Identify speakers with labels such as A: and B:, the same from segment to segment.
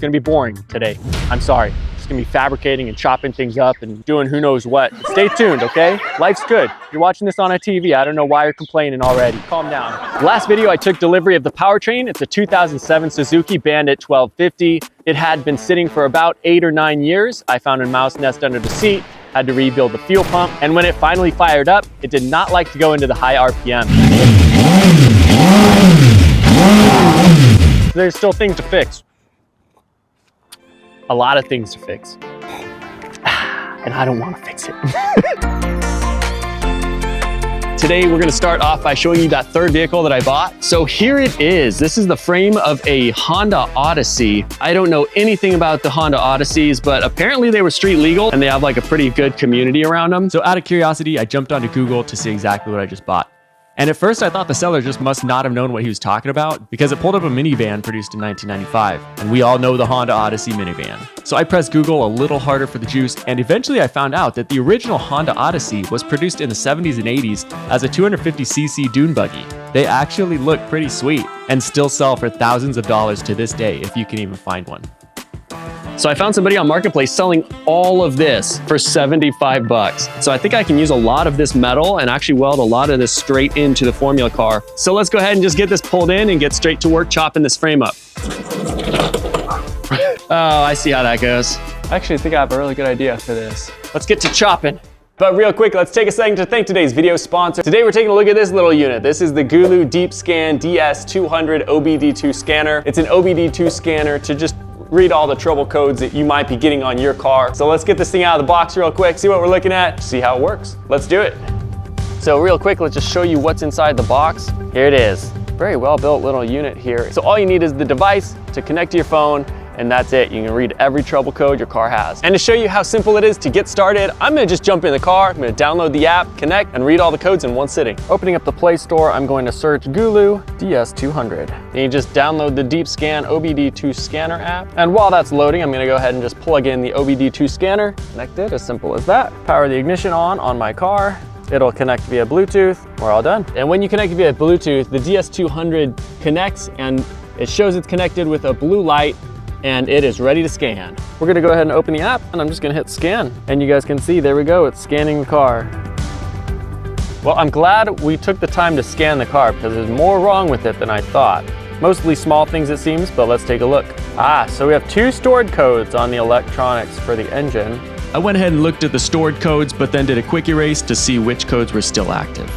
A: gonna be boring today. I'm sorry. It's gonna be fabricating and chopping things up and doing who knows what. But stay tuned, okay? Life's good. You're watching this on a TV. I don't know why you're complaining already. Calm down. Last video, I took delivery of the powertrain. It's a 2007 Suzuki Bandit 1250. It had been sitting for about 8 or 9 years. I found a mouse nest under the seat, had to rebuild the fuel pump, and when it finally fired up, it did not like to go into the high RPM. There's still things to fix. A lot of things to fix. And I don't want to fix it. Today, we're gonna start off by showing you that third vehicle that I bought. So here it is. This is the frame of a Honda Odyssey. I don't know anything about the Honda Odysseys, but apparently they were street legal and they have like a pretty good community around them. So out of curiosity, I jumped onto Google to see exactly what I just bought. And at first I thought the seller just must not have known what he was talking about because it pulled up a minivan produced in 1995. And we all know the Honda Odyssey minivan. So I pressed Google a little harder for the juice, and eventually I found out that the original Honda Odyssey was produced in the 70s and 80s as a 250cc dune buggy. They actually look pretty sweet and still sell for thousands of dollars to this day if you can even find one. So I found somebody on Marketplace selling all of this for 75 bucks. So I think I can use a lot of this metal and actually weld a lot of this straight into the Formula car. So let's go ahead and just get this pulled in and get straight to work chopping this frame up. Oh, I see how that goes. I actually think I have a really good idea for this. Let's get to chopping. But real quick, let's take a second to thank today's video sponsor. Today we're taking a look at this little unit. This is the Gulu Deep Scan DS200 OBD2 scanner. It's an OBD2 scanner to just read all the trouble codes that you might be getting on your car. So let's get this thing out of the box real quick, see what we're looking at, see how it works. Let's do it. So real quick, let's just show you what's inside the box. Here it is. Very well built little unit here. So all you need is the device to connect to your phone, and that's it. You can read every trouble code your car has. And to show you how simple it is to get started, I'm gonna just jump in the car, I'm gonna download the app, connect, and read all the codes in one sitting. Opening up the Play Store, I'm going to search Gulu DS200. Then you just download the Deep Scan OBD2 scanner app. And while that's loading, I'm gonna go ahead and just plug in the OBD2 scanner. Connect it, as simple as that. Power the ignition on my car. It'll connect via Bluetooth. We're all done. And when you connect via Bluetooth, the DS200 connects and it shows it's connected with a blue light, and it is ready to scan. We're gonna go ahead and open the app, and I'm just gonna hit scan. And you guys can see, there we go, it's scanning the car. Well, I'm glad we took the time to scan the car because there's more wrong with it than I thought. Mostly small things it seems, but let's take a look. So we have 2 stored codes on the electronics for the engine.
B: I went ahead and looked at the stored codes, but then did a quick erase to see which codes were still active.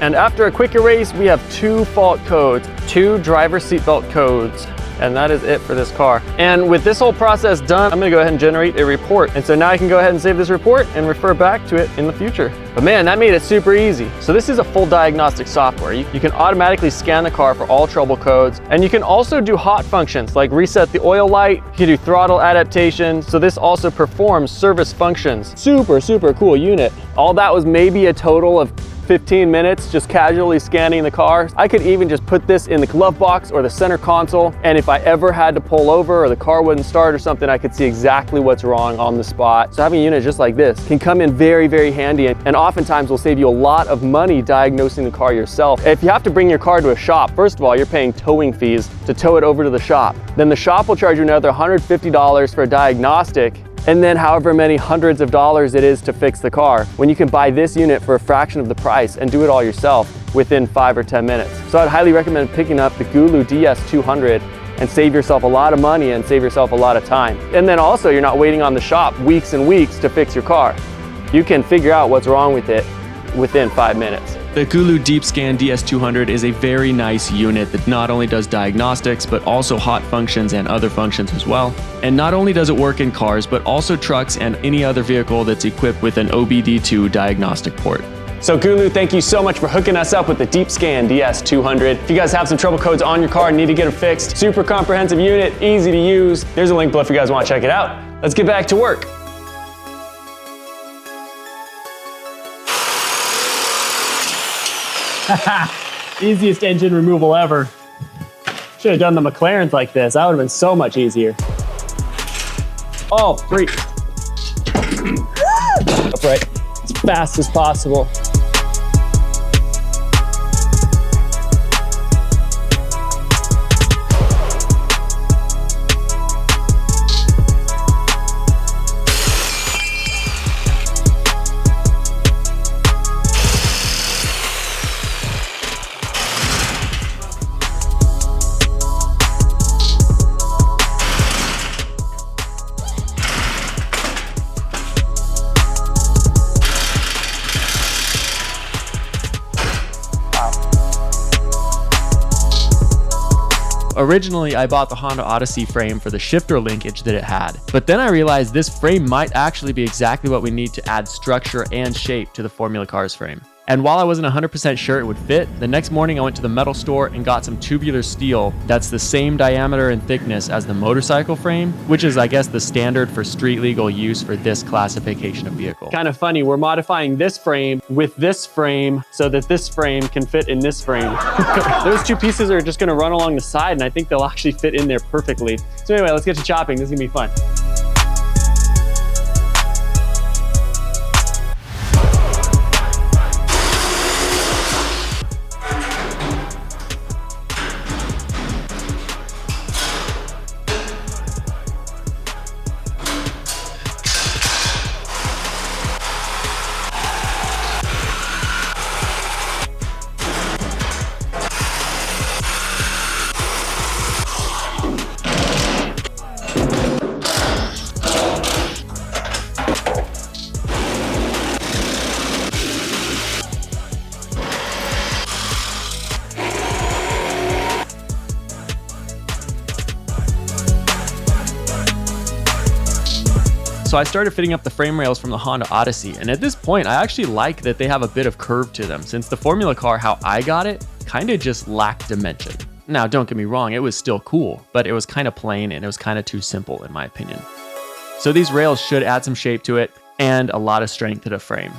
A: And after a quick erase, we have 2 fault codes, 2 driver seatbelt codes. And that is it for this car. And with this whole process done, I'm gonna go ahead and generate a report. And so now I can go ahead and save this report and refer back to it in the future. But man, that made it super easy. So this is a full diagnostic software. You can automatically scan the car for all trouble codes. And you can also do hot functions like reset the oil light. You can do throttle adaptation. So this also performs service functions. Super, super cool unit. All that was maybe a total of 15 minutes just casually scanning the car. I could even just put this in the glove box or the center console, and if I ever had to pull over or the car wouldn't start or something, I could see exactly what's wrong on the spot. So having a unit just like this can come in very, very handy, and oftentimes will save you a lot of money diagnosing the car yourself. If you have to bring your car to a shop, first of all, you're paying towing fees to tow it over to the shop. Then the shop will charge you another $150 for a diagnostic, and then however many hundreds of dollars it is to fix the car, when you can buy this unit for a fraction of the price and do it all yourself within 5 or 10 minutes. So I'd highly recommend picking up the Gulu DS200 and save yourself a lot of money and save yourself a lot of time. And then also you're not waiting on the shop weeks and weeks to fix your car. You can figure out what's wrong with it within 5 minutes.
B: The Gulu Deep Scan DS200 is a very nice unit that not only does diagnostics, but also hot functions and other functions as well. And not only does it work in cars, but also trucks and any other vehicle that's equipped with an OBD2 diagnostic port.
A: So Gulu, thank you so much for hooking us up with the Deep Scan DS200. If you guys have some trouble codes on your car and need to get them fixed, super comprehensive unit, easy to use. There's a link below if you guys want to check it out. Let's get back to work. Easiest engine removal ever. Should have done the McLarens like this. That would have been so much easier. Oh, 3. Upright, as fast as possible.
B: Originally, I bought the Honda Odyssey frame for the shifter linkage that it had, but then I realized this frame might actually be exactly what we need to add structure and shape to the Formula Cars frame. And while I wasn't 100% sure it would fit, the next morning I went to the metal store and got some tubular steel that's the same diameter and thickness as the motorcycle frame, which is, I guess, the standard for street legal use for this classification of vehicle. Kind of funny, we're modifying this frame with this frame so that this frame can fit in this frame. Those two pieces are just gonna run along the side, and I think they'll actually fit in there perfectly. So anyway, let's get to chopping. This is gonna be fun. So I started fitting up the frame rails from the Honda Odyssey, and at this point I actually like that they have a bit of curve to them, since the Formula car, how I got it, kind of just lacked dimension. Now don't get me wrong, it was still cool, but it was kind of plain and it was kind of too simple in my opinion. So these rails should add some shape to it and a lot of strength to the frame.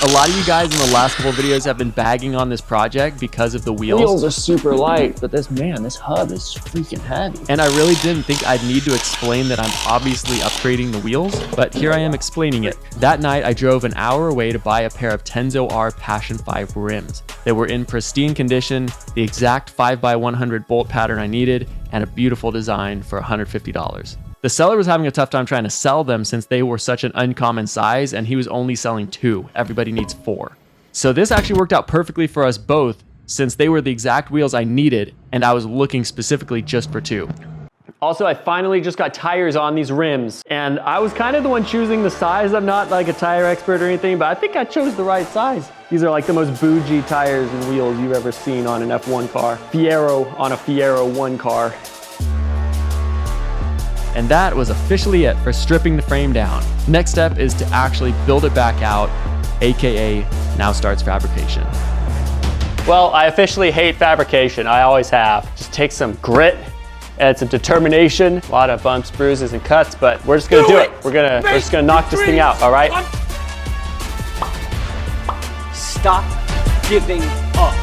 B: A lot of you guys in the last couple of videos have been bagging on this project because of the wheels.
A: Wheels are super light, but this hub is freaking heavy.
B: And I really didn't think I'd need to explain that I'm obviously upgrading the wheels, but here I am explaining it. That night, I drove an hour away to buy a pair of Tenzo R Passion 5 rims. They were in pristine condition, the exact 5x100 bolt pattern I needed, and a beautiful design for $150. The seller was having a tough time trying to sell them since they were such an uncommon size, and he was only selling 2. Everybody needs 4. So this actually worked out perfectly for us both, since they were the exact wheels I needed, and I was looking specifically just for 2. Also, I finally just got tires on these rims, and I was kind of the one choosing the size. I'm not like a tire expert or anything, but I think I chose the right size. These are like the most bougie tires and wheels you've ever seen on an F1 car. Fiero on a Fiero 1 car. And that was officially it for stripping the frame down. Next step is to actually build it back out, AKA now starts fabrication. Well, I officially hate fabrication. I always have. Just takes some grit and some determination. A lot of bumps, bruises, and cuts, but we're just gonna do it. We're just gonna knock this thing out, all right?
C: Stop giving up.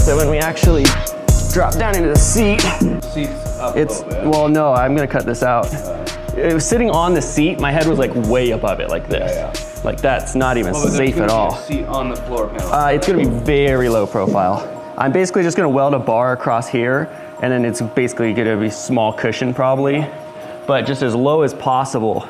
A: So when we actually drop down into the seat,
D: Seats up
A: it's,
D: a little bit.
A: well, no, I'm gonna cut this out. It was sitting on the seat, my head was like way above it like this.
D: Yeah.
A: Like that's not even
D: Well, but
A: safe
D: there's
A: at
D: gonna be
A: all.
D: a seat on the floor panel.
A: It's gonna be very low profile. I'm basically just gonna weld a bar across here, and then it's basically gonna be small cushion probably, but just as low as possible.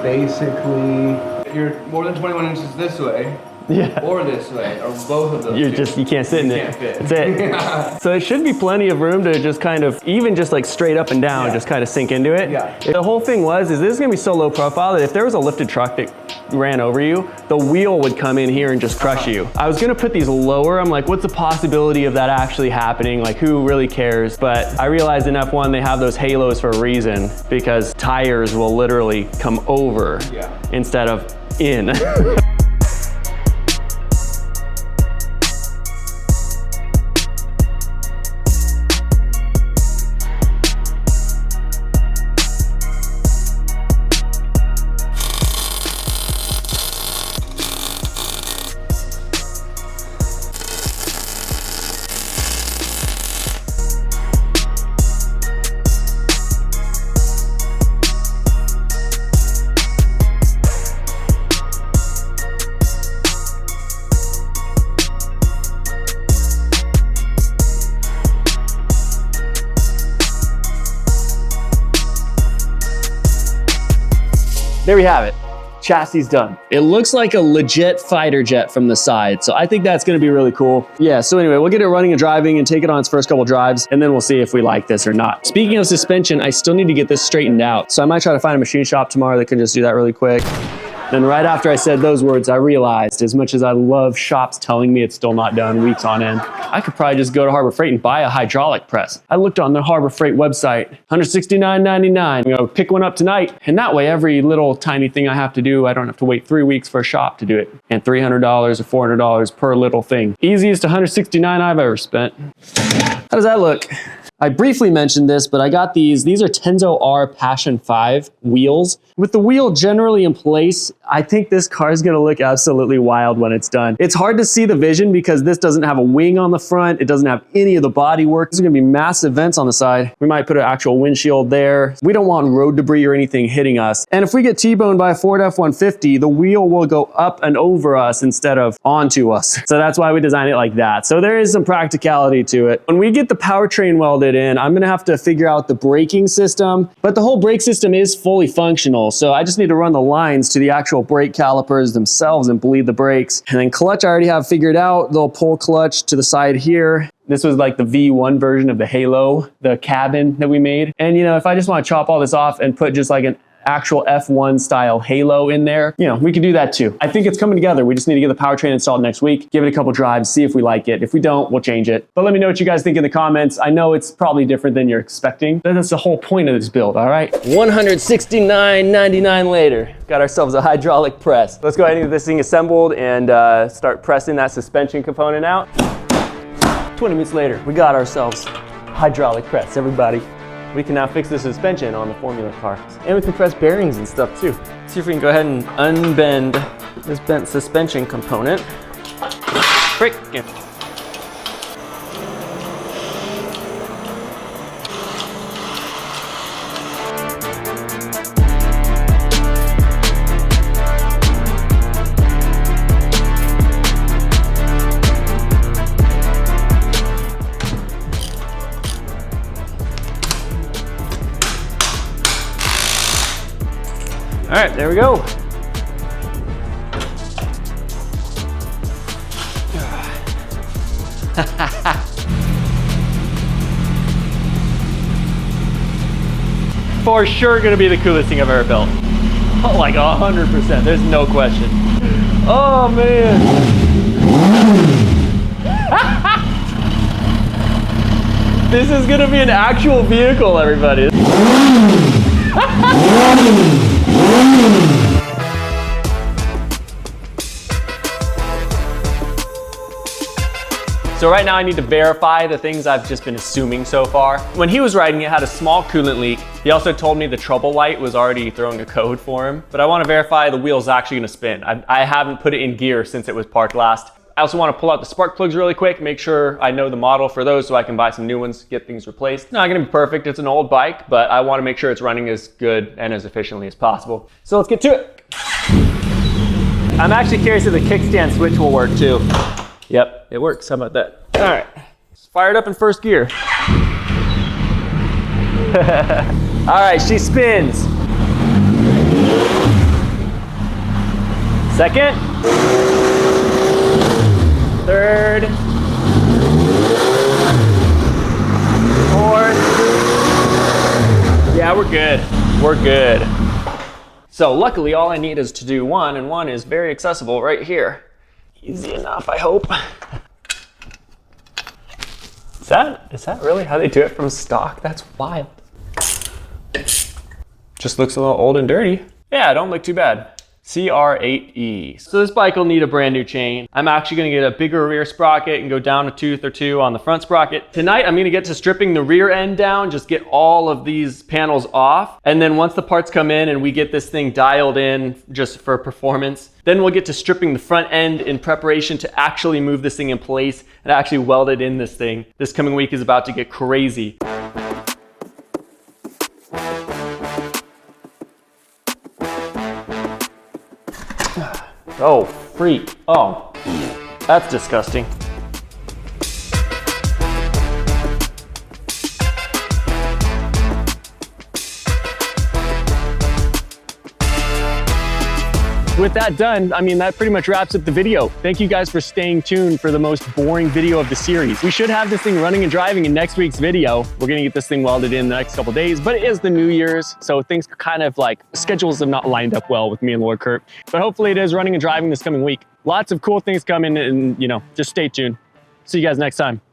D: Basically, if you're more than 21 inches this way,
A: Yeah.
D: or this way, or both of those.
A: You can't sit in it.
D: Can't fit.
A: That's it. So it should be plenty of room to just kind of, even just like straight up and down, just kind of sink into it.
D: Yeah.
A: The whole thing is this is gonna be so low profile that if there was a lifted truck that ran over you, the wheel would come in here and just crush you. I was gonna put these lower. I'm like, what's the possibility of that actually happening? Like, who really cares? But I realized in F1, they have those halos for a reason, because tires will literally come over instead of in. There we have it. Chassis done. It looks like a legit fighter jet from the side, so I think that's gonna be really cool. Yeah, so anyway, we'll get it running and driving and take it on its first couple drives, and then we'll see if we like this or not. Speaking of suspension, I still need to get this straightened out, so I might try to find a machine shop tomorrow that can just do that really quick. Then right after I said those words, I realized, as much as I love shops telling me it's still not done weeks on end, I could probably just go to Harbor Freight and buy a hydraulic press. I looked on the Harbor Freight website, $169.99. I'm gonna pick one up tonight, and that way every little tiny thing I have to do, I don't have to wait 3 weeks for a shop to do it. And $300 or $400 per little thing. Easiest $169 I've ever spent. How does that look? I briefly mentioned this, but I got these. These are Tenzo R Passion 5 wheels. With the wheel generally in place, I think this car is gonna look absolutely wild when it's done. It's hard to see the vision because this doesn't have a wing on the front. It doesn't have any of the body work. There's gonna be massive vents on the side. We might put an actual windshield there. We don't want road debris or anything hitting us. And if we get T-boned by a Ford F-150, the wheel will go up and over us instead of onto us. So that's why we designed it like that. So there is some practicality to it. When we get the powertrain welded in, I'm gonna have to figure out the braking system, but the whole brake system is fully functional. So I just need to run the lines to the actual brake calipers themselves and bleed the brakes. And then clutch I already have figured out. They'll pull clutch to the side here. This was like the V1 version of the Halo, the cabin that we made. And you know, if I just want to chop all this off and put just like an actual F1 style halo in there, you know, we could do that too. I think it's coming together. We just need to get the powertrain installed next week, give it a couple drives, see if we like it. If we don't, we'll change it. But let me know what you guys think in the comments. I know it's probably different than you're expecting. That's the whole point of this build, all right? $169.99 later, got ourselves a hydraulic press. Let's go ahead and get this thing assembled and start pressing that suspension component out. 20 minutes later, we got ourselves hydraulic press, everybody. We can now fix the suspension on the Formula car. And we can press bearings and stuff too. Let's see if we can go ahead and unbend this bent suspension component. Frickin'. All right, there we go. For sure gonna be the coolest thing I've ever built. Oh, like 100%, there's no question. Oh man. This is gonna be an actual vehicle, everybody. So right now I need to verify the things I've just been assuming so far. When he was riding it, had a small coolant leak. He also told me the trouble light was already throwing a code for him, but I want to verify the wheel's actually gonna spin. I haven't put it in gear since it was parked last. I also want to pull out the spark plugs really quick, make sure I know the model for those so I can buy some new ones, get things replaced. It's not gonna be perfect, it's an old bike, but I want to make sure it's running as good and as efficiently as possible. So let's get to it. I'm actually curious if the kickstand switch will work too. Yep, it works. How about that? All right, let's fire it up in first gear. All right, she spins. Second. Third. Fourth. Yeah, we're good. We're good. So luckily all I need is to do one, and one is very accessible right here. Easy enough, I hope. Is that really how they do it from stock? That's wild. Just looks a little old and dirty. Yeah, don't look too bad. CR8E. So this bike will need a brand new chain. I'm actually gonna get a bigger rear sprocket and go down a tooth or two on the front sprocket. Tonight, I'm gonna get to stripping the rear end down, just get all of these panels off. And then once the parts come in and we get this thing dialed in just for performance, then we'll get to stripping the front end in preparation to actually move this thing in place and actually weld it in this thing. This coming week is about to get crazy. Oh, freak. Oh, that's disgusting. With that done, I mean, that pretty much wraps up the video. Thank you guys for staying tuned for the most boring video of the series. We should have this thing running and driving in next week's video. We're gonna get this thing welded in the next couple days, but it is the New Year's, so things kind of like, schedules have not lined up well with me and Lord Kurt. But hopefully it is running and driving this coming week. Lots of cool things coming and, you know, just stay tuned. See you guys next time.